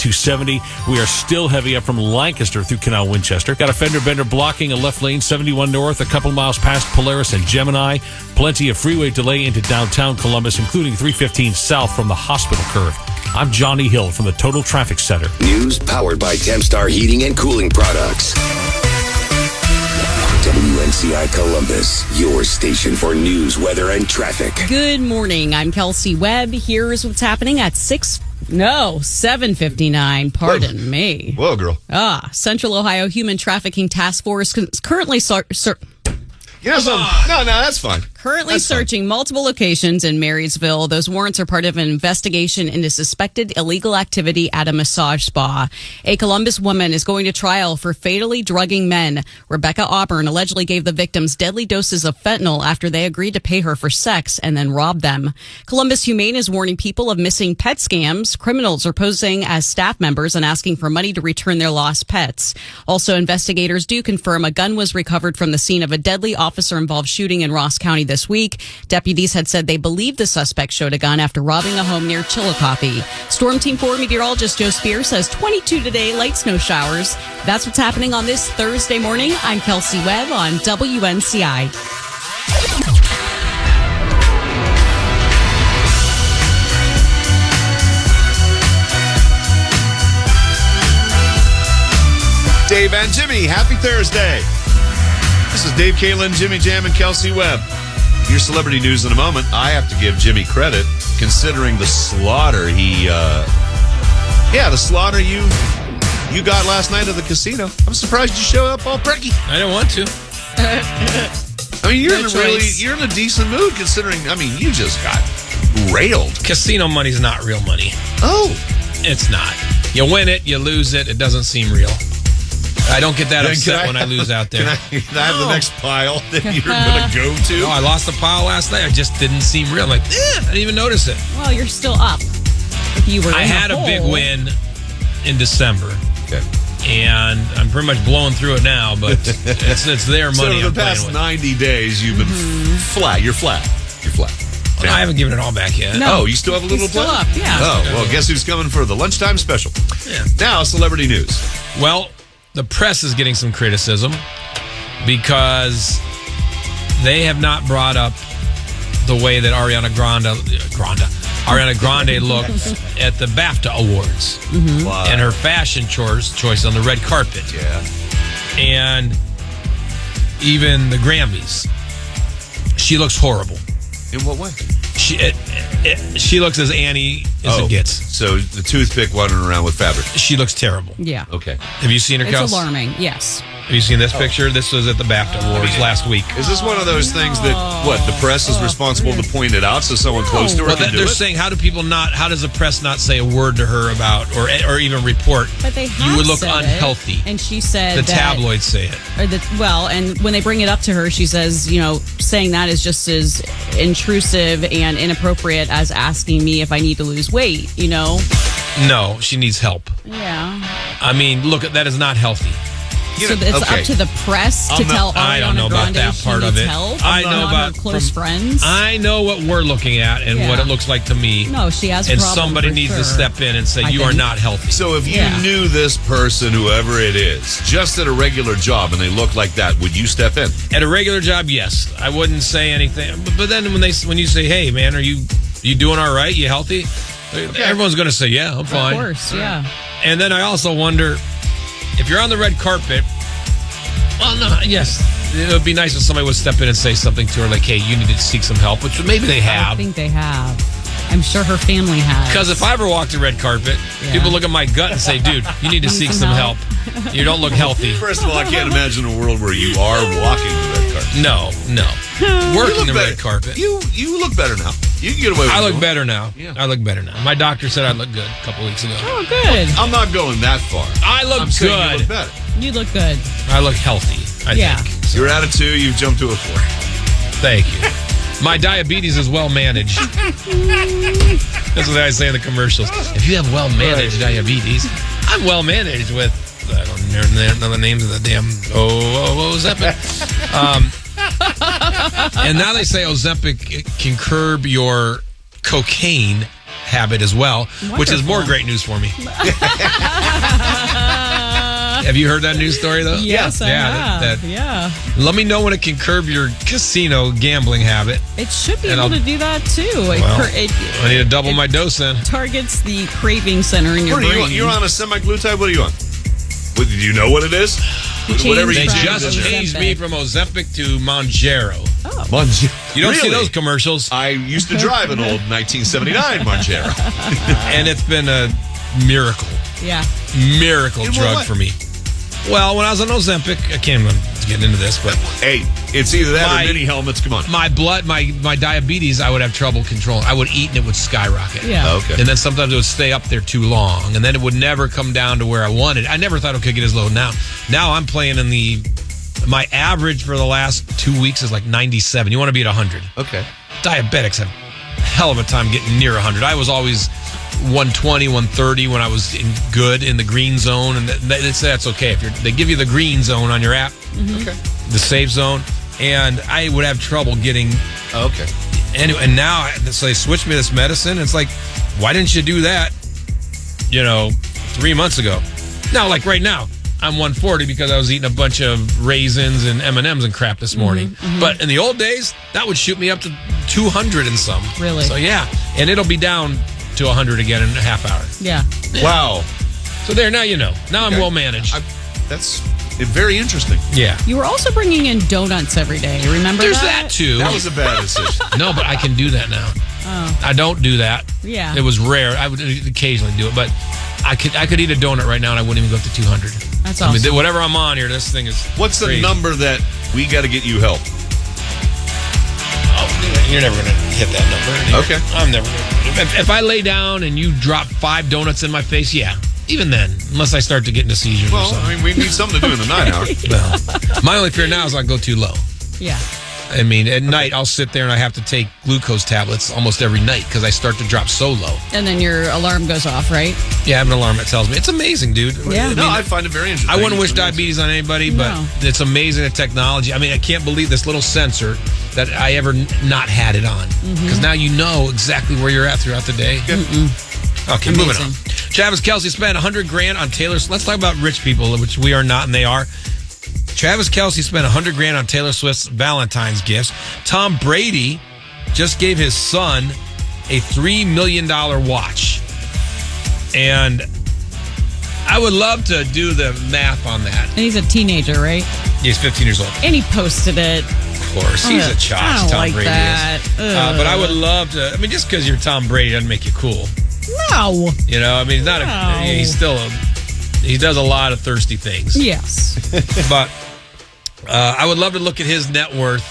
270. We are still heavy up from Lancaster through Canal Winchester. Got a fender bender blocking a left lane, 71 north, a couple miles past Polaris and Gemini. Plenty of freeway delay into downtown Columbus, including 315 south from the hospital curve. I'm Johnny Hill from the Total Traffic Center. News powered by Tempstar Heating and Cooling Products. WNCI Columbus, your station for news, weather, and traffic. Good morning. I'm Kelsey Webb. Here's what's happening at 7:59. Pardon me. Whoa, girl. Central Ohio Human Trafficking Task Force currently No, that's fine. Currently searching multiple locations in Marysville. Those warrants are part of an investigation into suspected illegal activity at a massage spa. A Columbus woman is going to trial for fatally drugging men. Rebecca Auburn allegedly gave the victims deadly doses of fentanyl after they agreed to pay her for sex and then robbed them. Columbus Humane is warning people of missing pet scams. Criminals are posing as staff members and asking for money to return their lost pets. Also, investigators do confirm a gun was recovered from the scene of a deadly officer-involved shooting in Ross County this week. Deputies had said they believe the suspect showed a gun after robbing a home near Chillicothe. Storm Team 4 meteorologist Joe Spear says 22 today, light snow showers. That's what's happening on this Thursday morning. I'm Kelsey Webb on WNCI. Dave and Jimmy, happy Thursday. This is Dave Kalin, Jimmy Jam, and Kelsey Webb. Your celebrity news in a moment. I have to give Jimmy credit, considering the slaughter the slaughter you got last night at the casino. I'm surprised you showed up all perky. I don't want to. I mean, you're in a decent mood, considering, you just got railed. Casino money's not real money. Oh. It's not. You win it, you lose it, it doesn't seem real. I don't get that upset when I lose out there. Can I have the next pile that you're going to go to? No, I lost the pile last night. I just didn't seem real. I'm like, I didn't even notice it. Well, you're still up. If you were I had a big win in December. Okay. And I'm pretty much blowing through it now, but it's their money. So the past 90 days, you've been flat. You're flat. Well, I haven't given it all back yet. No. Oh, you still have a little still play? Up, yeah. Oh, well, guess who's coming for the lunchtime special? Yeah. Now, celebrity news. Well, the press is getting some criticism because they have not brought up the way that Ariana Grande looked at the BAFTA Awards and her fashion choice on the red carpet. Yeah. And even the Grammys. She looks horrible. In what way? She looks as Annie as it gets. So the toothpick wandering around with fabric. She looks terrible. Yeah. Okay. Have you seen her, It's Kels? alarming, yes. Have you seen this picture? This was at the BAFTA Awards last week. Is this one of those things that, the press is responsible to point it out so someone close to her Well, can do they're it? saying, how does the press not say a word to her about, or even report, But they have you would look said unhealthy? It, and she said the tabloids say it. And when they bring it up to her, she says, saying that is just as intrusive and inappropriate as asking me if I need to lose weight, No, she needs help. Yeah. I mean, look, that is not healthy. So it's up to the press to tell Ariana I don't know about Grande that she part of needs it. help. I know Not about her close friends. I know what we're looking at and what it looks like to me. No, she has a and problem somebody for needs to sure. step in and say, you are think. not healthy. So if you knew this person, whoever it is, just at a regular job and they look like that, would you step in? At a regular job, yes. I wouldn't say anything. But then when you say, hey, man, are you doing all right? You healthy? Okay. Everyone's going to say, yeah, I'm fine. Of course, yeah. And then I also wonder, if you're on the red carpet, well, no, yes, it would be nice if somebody would step in and say something to her like, hey, you need to seek some help, which maybe they have. I think they have. I'm sure her family has. Because if I ever walked the red carpet, people look at my gut and say, dude, you need to seek some help. You don't look healthy. First of all, I can't imagine a world where you are walking the red carpet. No. Working the red carpet. You look better now. You can get away with it. I look better now. Yeah. I look better now. My doctor said I look good a couple weeks ago. Oh, good. I'm not going that far. I look I'm saying you good. look better. You look good. I look healthy, I think. You're at a 2, you've jumped to a 4. Thank you. My diabetes is well managed. That's what I say in the commercials. If you have well managed diabetes, I'm well managed with, I don't know the names of the damn Ozempic. And now they say Ozempic can curb your cocaine habit as well, which is more great news for me. Have you heard that news story, though? Yes, I have. Let me know when it can curb your casino gambling habit. It should be And able I'll- to do that, too. I need to double my dose then. Targets the craving center in your What are brain. you're on a semi-glutide? What are you on? Do you know what it is? Whatever They you Changed just from changed Ozempic. me from Ozempic to Monjaro. Oh. You don't see Really? those commercials. I used to drive an old 1979 Monjaro. And it's been a miracle. Yeah. Miracle In what drug way? for me. Well, when I was on Ozempic, I can't even get into this, but Hey, it's either that My- or mini helmets. Come on. my blood, my diabetes, I would have trouble controlling. I would eat and it would skyrocket. Yeah. Oh, okay. And then sometimes it would stay up there too long, and then it would never come down to where I wanted. I never thought it could get as low. Now I'm playing in my average for the last 2 weeks is like 97. You want to be at 100. Okay. Diabetics have a hell of a time getting near 100. I was always 120, 130 when I was in the green zone, and they say that's okay. If they give you the green zone on your app, Okay. the safe zone, and I would have trouble getting. Okay. Anyway, and now so they switched me this medicine. It's like, why didn't you do that? 3 months ago. Now, like right now, I'm 140 because I was eating a bunch of raisins and M&Ms and crap this morning. But in the old days, that would shoot me up to 200 and some. Really? So yeah, and it'll be down to 100 again in a half hour. Yeah. Wow. So there, now you know. Now I'm Okay. well managed. That's very interesting. Yeah. You were also bringing in donuts every day. Remember There's that? that too. That was a bad decision. No, but I can do that now. Oh. I don't do that. Yeah. It was rare. I would occasionally do it, but I could eat a donut right now and I wouldn't even go up to 200. That's I mean, awesome. whatever I'm on here, this thing is. What's the crazy. number that we got to get you help? Oh, you're never gonna hit that number. Okay. I'm never. If I lay down and you drop 5 donuts in my face, yeah. Even then, unless I start to get into seizures or Well, something. I mean, we need something to do in the 9 hour. Well, my only fear now is I go too low. Yeah. I mean, at night I'll sit there and I have to take glucose tablets almost every night because I start to drop so low. And then your alarm goes off, right? Yeah, I have an alarm that tells me. It's amazing, dude. Yeah. I No, mean, I find it very interesting. I wouldn't wish diabetes on anybody, but No. it's amazing the technology. I mean, I can't believe this little sensor that I ever not had it on. Because now you know exactly where you're at throughout the day. Okay, moving on. Travis Kelce spent $100,000 on Taylor. Let's talk about rich people, which we are not, and they are. Travis Kelce spent $100,000 on Taylor Swift's Valentine's gifts. Tom Brady just gave his son a $3 million watch. And I would love to do the math on that. And he's a teenager, right? He's 15 years old. And he posted it. Of course. He's a I chotch, don't Tom like Brady that. is. But I would love to. I mean, just because you're Tom Brady doesn't make you cool. No. You know, I mean, he's not No. he's still he does a lot of thirsty things. Yes. But I would love to look at his net worth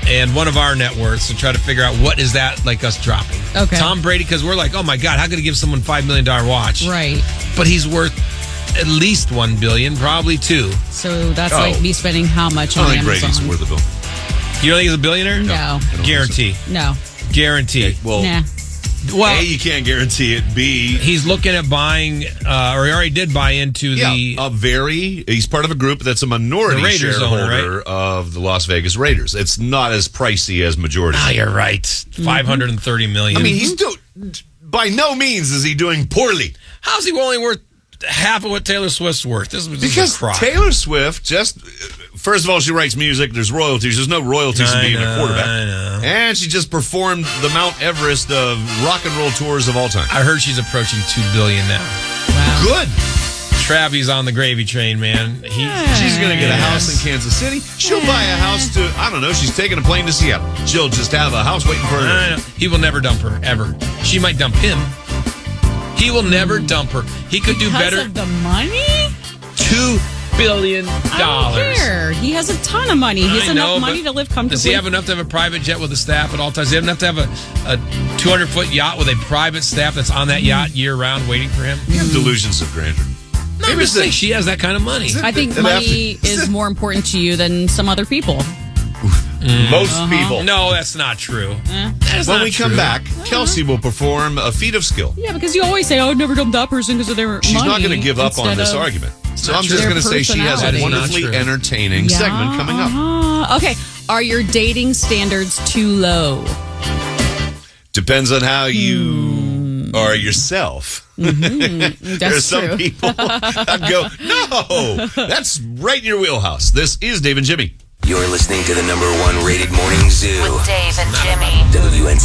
and one of our net worths and try to figure out what is that like us dropping. Okay. Tom Brady, because we're like, oh my God, how could he give someone $5 million watch? Right. But he's worth at least $1 billion, probably 2. So that's Oh. like me spending how much I on don't think Amazon? Brady's worth a bill. You don't think he's a billionaire? No. I don't think Guarantee. No. Guarantee. Well, Nah. Well, A, you can't guarantee it. B, he's looking at buying, or he already did buy into he's part of a group that's a minority The Raiders owner, shareholder of the Las Vegas Raiders. It's not as pricey as majority. Ah, you're right. $530 million. I mean, by no means is he doing poorly. how's he only worth half of what Taylor Swift's worth? This is Because a crock. Taylor Swift first of all, she writes music. There's royalties. There's no royalties in being a quarterback. I know. And she just performed the Mount Everest of rock and roll tours of all time. I heard she's approaching $2 billion now. Wow. Good. Travi's on the gravy train, man. She's going to get a house in Kansas City. She'll buy a house I don't know, she's taking a plane to Seattle. She'll just have a house waiting for her. I know. He will never dump her, ever. She might dump him. He will never dump her. He could do Because better. of the money? $2 billion. I don't care. He has a ton of money. He has I know, enough money but to live comfortably. Does he have enough to have a private jet with a staff at all times? Does he have enough to have a 200-foot yacht with a private staff that's on that yacht year-round waiting for him? You have delusions of grandeur. No, I'm just saying she has that kind of money. I think It money have to- is more important to you than some other people. Most people. No, that's not true. That's When not we come true. back, Kelsey will perform a feat of skill. Yeah, because you always say, "Oh, I'd never dump that person because of their She's money." not going to give up on instead this of- argument. So not I'm true. just Their going to say she has personality. a That is not wonderfully true. entertaining segment coming up. Okay, are your dating standards too low? Depends on how you or yourself. That's There's some true. people that go, no, that's right in your wheelhouse. This is Dave and Jimmy. You're listening to the #1 rated morning zoo. With Dave and Jimmy. WNCI.